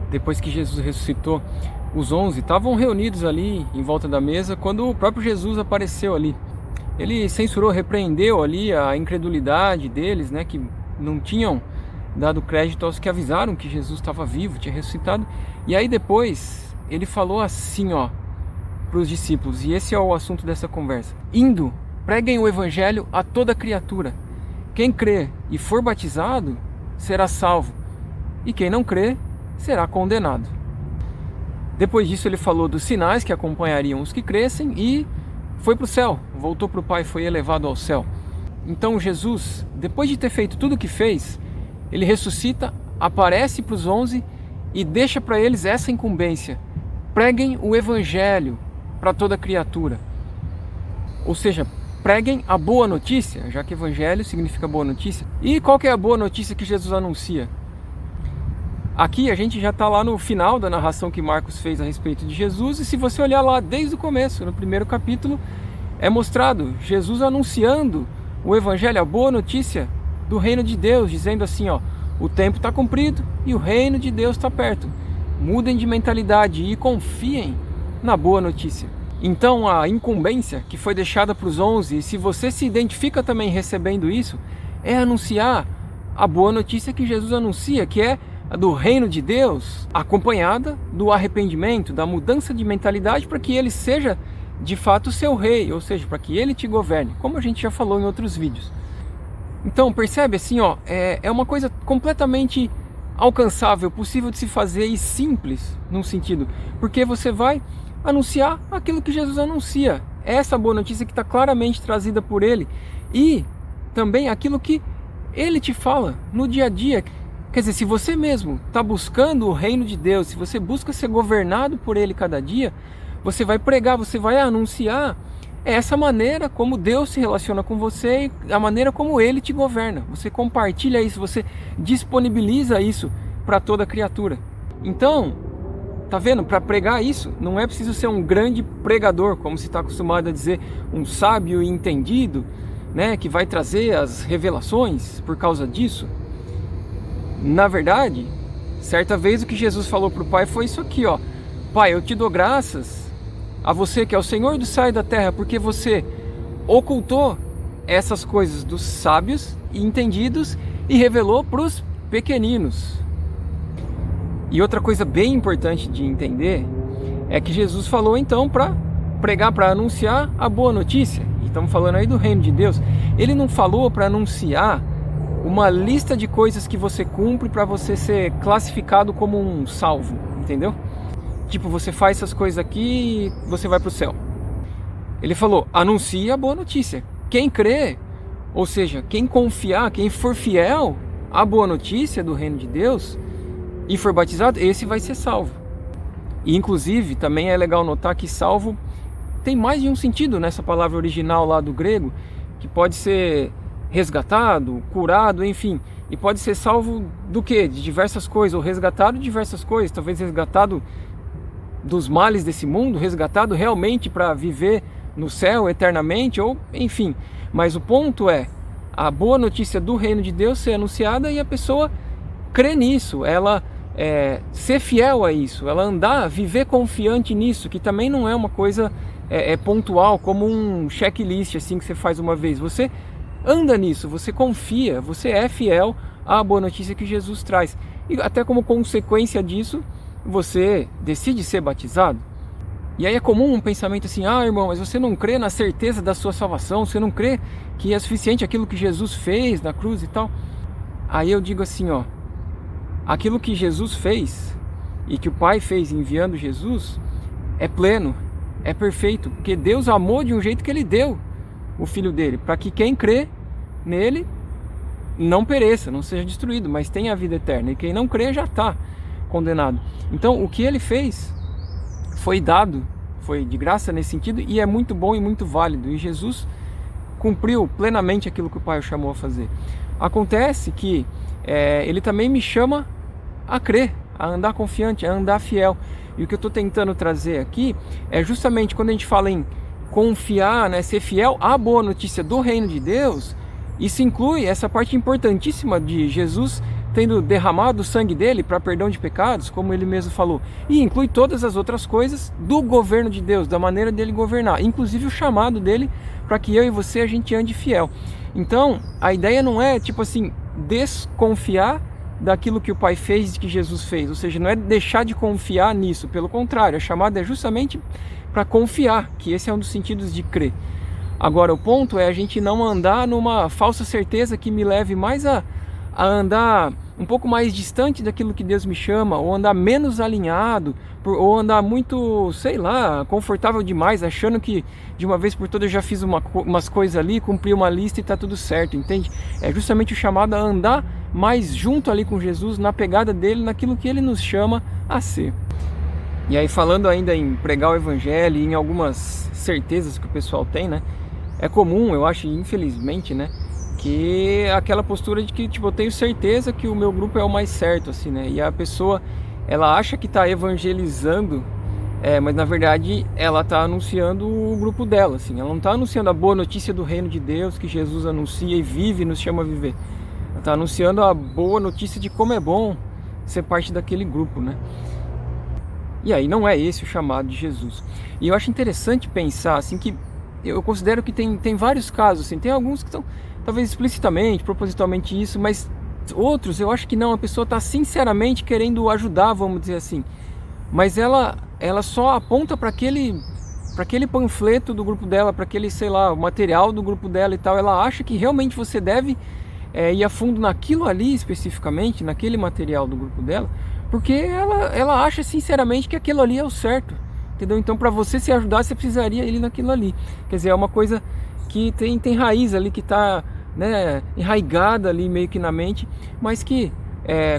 depois que Jesus ressuscitou, os 11 estavam reunidos ali em volta da mesa quando o próprio Jesus apareceu ali. Ele censurou, repreendeu ali a incredulidade deles, né, que não tinham dado crédito aos que avisaram que Jesus estava vivo, tinha ressuscitado. E aí depois ele falou assim, ó, para os discípulos, e esse é o assunto dessa conversa: indo, preguem o evangelho a toda criatura. Quem crê e for batizado será salvo, e quem não crê será condenado. Depois disso ele falou dos sinais que acompanhariam os que crescem e foi para o céu, voltou para o Pai, foi elevado ao céu. Então Jesus, depois de ter feito tudo o que fez, ele ressuscita, aparece para os 11 e deixa para eles essa incumbência: preguem o evangelho para toda criatura. Ou seja, preguem a boa notícia, já que evangelho significa boa notícia. E qual que é a boa notícia que Jesus anuncia? Aqui a gente já está lá no final da narração que Marcos fez a respeito de Jesus, e se você olhar lá desde o começo, no primeiro capítulo, é mostrado Jesus anunciando o evangelho, a boa notícia do reino de Deus, dizendo assim, ó: o tempo está cumprido e o reino de Deus está perto. Mudem de mentalidade e confiem na boa notícia. Então a incumbência que foi deixada para os 11, e se você se identifica também recebendo isso, é anunciar a boa notícia que Jesus anuncia, que é a do reino de Deus, acompanhada do arrependimento, da mudança de mentalidade, para que ele seja de fato seu rei, ou seja, para que ele te governe, como a gente já falou em outros vídeos. Então percebe assim, ó, é uma coisa completamente alcançável, possível de se fazer e simples num sentido, porque você vai anunciar aquilo que Jesus anuncia, essa boa notícia que está claramente trazida por ele, e também aquilo que ele te fala no dia a dia. Quer dizer, se você mesmo está buscando o reino de Deus, se você busca ser governado por ele cada dia, você vai pregar, você vai anunciar essa maneira como Deus se relaciona com você e a maneira como ele te governa. Você compartilha isso, você disponibiliza isso para toda criatura. Então, tá vendo? Para pregar isso, não é preciso ser um grande pregador, como se está acostumado a dizer, um sábio e entendido, né, que vai trazer as revelações por causa disso. Na verdade, certa vez o que Jesus falou para o Pai foi isso aqui, ó: Pai, eu te dou graças a você que é o Senhor do céu e da terra, porque você ocultou essas coisas dos sábios e entendidos e revelou para os pequeninos. E outra coisa bem importante de entender é que Jesus falou então para pregar, para anunciar a boa notícia. E estamos falando aí do reino de Deus. Ele não falou para anunciar uma lista de coisas que você cumpre para você ser classificado como um salvo, entendeu? Tipo, você faz essas coisas aqui e você vai para o céu. Ele falou: anuncia a boa notícia. Quem crê, ou seja, quem confiar, quem for fiel à boa notícia do reino de Deus e for batizado, esse vai ser salvo. E inclusive também é legal notar que salvo tem mais de um sentido nessa palavra original lá do grego, que pode ser resgatado, curado, enfim, e pode ser salvo do que? De diversas coisas, ou resgatado de diversas coisas, talvez resgatado dos males desse mundo, resgatado realmente para viver no céu eternamente, ou enfim. Mas o ponto é a boa notícia do reino de Deus ser anunciada e a pessoa crer nisso, ela ser fiel a isso, ela andar, viver confiante nisso, que também não é uma coisa pontual, como um checklist assim que você faz uma vez. Você anda nisso, você confia, você é fiel à boa notícia que Jesus traz. E até como consequência disso, você decide ser batizado. E aí é comum um pensamento assim: ah, irmão, mas você não crê na certeza da sua salvação, você não crê que é suficiente aquilo que Jesus fez na cruz e tal. Aí eu digo assim, ó, aquilo que Jesus fez e que o Pai fez enviando Jesus é pleno, é perfeito, porque Deus amou de um jeito que Ele deu o Filho dele, para que quem crê nele não pereça, não seja destruído, mas tenha a vida eterna. E quem não crê já está condenado. Então o que Ele fez foi dado, foi de graça nesse sentido, e é muito bom e muito válido. E Jesus cumpriu plenamente aquilo que o Pai o chamou a fazer. Acontece que Ele também me chama a crer, a andar confiante, a andar fiel. E o que eu estou tentando trazer aqui é justamente quando a gente fala em confiar, né, ser fiel à boa notícia do reino de Deus, isso inclui essa parte importantíssima de Jesus tendo derramado o sangue dele para perdão de pecados, como ele mesmo falou, e inclui todas as outras coisas do governo de Deus, da maneira dele governar, inclusive o chamado dele para que eu e você a gente ande fiel. Então, a ideia não é, tipo assim, desconfiar daquilo que o Pai fez e que Jesus fez, ou seja, não é deixar de confiar nisso, pelo contrário, a chamada é justamente para confiar, que esse é um dos sentidos de crer. Agora, o ponto é a gente não andar numa falsa certeza que me leve mais a andar um pouco mais distante daquilo que Deus me chama, ou andar menos alinhado, ou andar muito, sei lá, confortável demais, achando que de uma vez por todas eu já fiz umas coisas ali, cumpri uma lista e está tudo certo, entende? É justamente o chamado a andar mais junto ali com Jesus, na pegada dele, naquilo que ele nos chama a ser. E aí, falando ainda em pregar o evangelho e em algumas certezas que o pessoal tem, né? É comum, eu acho, infelizmente, né? Que aquela postura de que, tipo, eu tenho certeza que o meu grupo é o mais certo, assim, né? E a pessoa, ela acha que está evangelizando, mas na verdade ela está anunciando o grupo dela, assim. Ela não está anunciando a boa notícia do reino de Deus que Jesus anuncia e vive e nos chama a viver. Ela está anunciando a boa notícia de como é bom ser parte daquele grupo, né? E aí não é esse o chamado de Jesus. E eu acho interessante pensar, assim, que eu considero que tem vários casos, assim, tem alguns que são talvez explicitamente, propositalmente isso, mas outros eu acho que não, a pessoa está sinceramente querendo ajudar, vamos dizer assim, mas ela só aponta para aquele panfleto do grupo dela, para aquele, sei lá, o material do grupo dela e tal, ela acha que realmente você deve ir a fundo naquilo ali especificamente, naquele material do grupo dela, porque ela acha sinceramente que aquilo ali é o certo, entendeu? Então, para você se ajudar, você precisaria ir naquilo ali. Quer dizer, é uma coisa que tem raiz ali, que está, né, enraigada ali meio que na mente, mas que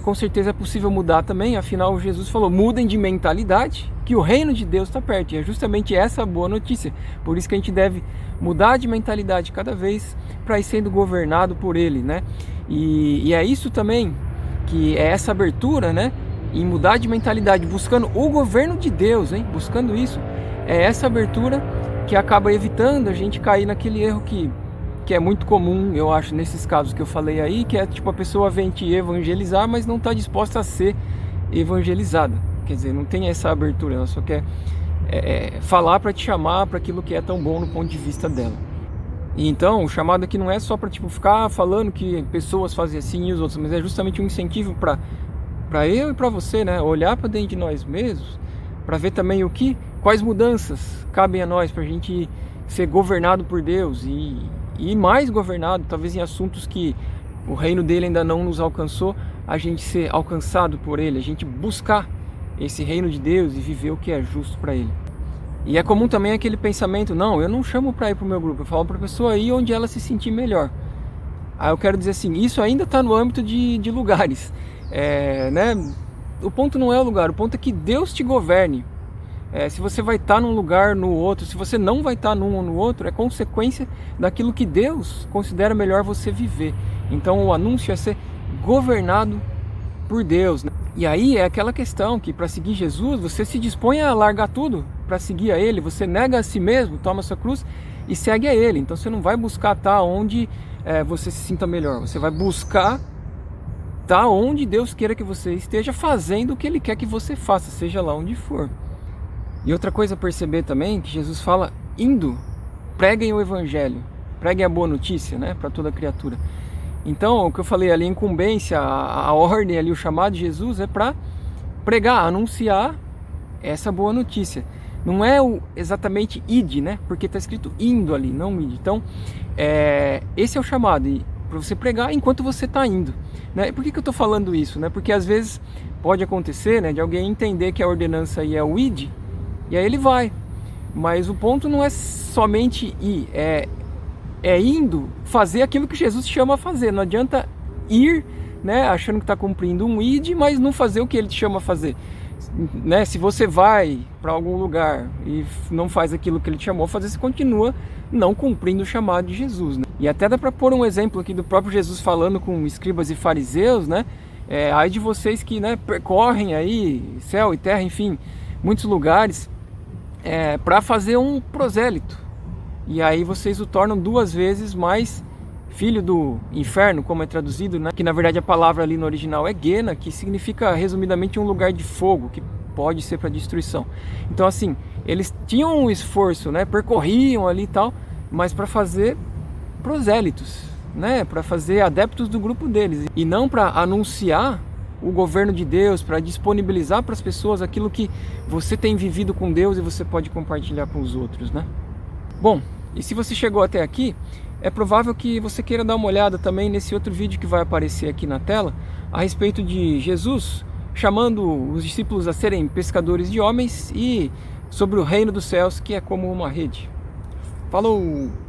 com certeza é possível mudar também. Afinal, Jesus falou, mudem de mentalidade, que o reino de Deus está perto, e é justamente essa a boa notícia. Por isso que a gente deve mudar de mentalidade cada vez para ir sendo governado por ele, né? E é isso também, que é essa abertura, né, em mudar de mentalidade, buscando o governo de Deus, hein? Buscando isso, é essa abertura que acaba evitando a gente cair naquele erro que é muito comum, eu acho, nesses casos que eu falei aí, que é tipo, a pessoa vem te evangelizar, mas não está disposta a ser evangelizada. Quer dizer, não tem essa abertura, ela só quer falar para te chamar para aquilo que é tão bom no ponto de vista dela. E então, o chamado aqui não é só para tipo, ficar falando que pessoas fazem assim e os outros, mas é justamente um incentivo para eu e para você, né? Olhar para dentro de nós mesmos, para ver também quais mudanças cabem a nós, para a gente ser governado por Deus e mais governado, talvez em assuntos que o reino dele ainda não nos alcançou, a gente ser alcançado por ele, a gente buscar esse reino de Deus e viver o que é justo para ele. E é comum também aquele pensamento, não, eu não chamo para ir para o meu grupo, eu falo para a pessoa ir onde ela se sentir melhor. Aí eu quero dizer assim, isso ainda está no âmbito de lugares, né? O ponto não é o lugar, o ponto é que Deus te governe. Se você vai estar num lugar, no outro, se você não vai estar num ou no outro, é consequência daquilo que Deus considera melhor você viver. Então o anúncio é ser governado por Deus, né? E aí é aquela questão que para seguir Jesus, você se dispõe a largar tudo para seguir a Ele, você nega a si mesmo, toma sua cruz e segue a Ele. Então você não vai buscar estar onde você se sinta melhor, você vai buscar estar onde Deus queira que você esteja, fazendo o que Ele quer que você faça, seja lá onde for. E outra coisa a perceber também, que Jesus fala, indo, preguem o evangelho, preguem a boa notícia, né, para toda criatura. Então, o que eu falei ali, a incumbência, a ordem ali, o chamado de Jesus é para pregar, anunciar essa boa notícia. Não é exatamente ide, né, porque está escrito indo ali, não ide. Então, esse é o chamado, para você pregar enquanto você está indo, né? Por que eu estou falando isso, né? Porque às vezes pode acontecer, né, de alguém entender que a ordenança aí é o ide, e aí ele vai, mas o ponto não é somente ir, é indo fazer aquilo que Jesus te chama a fazer. Não adianta ir, né, achando que está cumprindo um id, mas não fazer o que ele te chama a fazer, né? Se você vai para algum lugar e não faz aquilo que ele te chamou a fazer, você continua não cumprindo o chamado de Jesus, né? E até dá para pôr um exemplo aqui do próprio Jesus falando com escribas e fariseus, né? Ai de vocês que, né, percorrem aí céu e terra, enfim, muitos lugares, para fazer um prosélito, e aí vocês o tornam 2 vezes mais filho do inferno, como é traduzido, né? Que na verdade a palavra ali no original é Guena, que significa resumidamente um lugar de fogo, que pode ser para destruição. Então assim, eles tinham um esforço, né? Percorriam ali e tal, mas para fazer prosélitos, né? Para fazer adeptos do grupo deles, e não para anunciar o governo de Deus, para disponibilizar para as pessoas aquilo que você tem vivido com Deus e você pode compartilhar com os outros, né? Bom, e se você chegou até aqui, é provável que você queira dar uma olhada também nesse outro vídeo que vai aparecer aqui na tela, a respeito de Jesus chamando os discípulos a serem pescadores de homens e sobre o reino dos céus, que é como uma rede. Falou!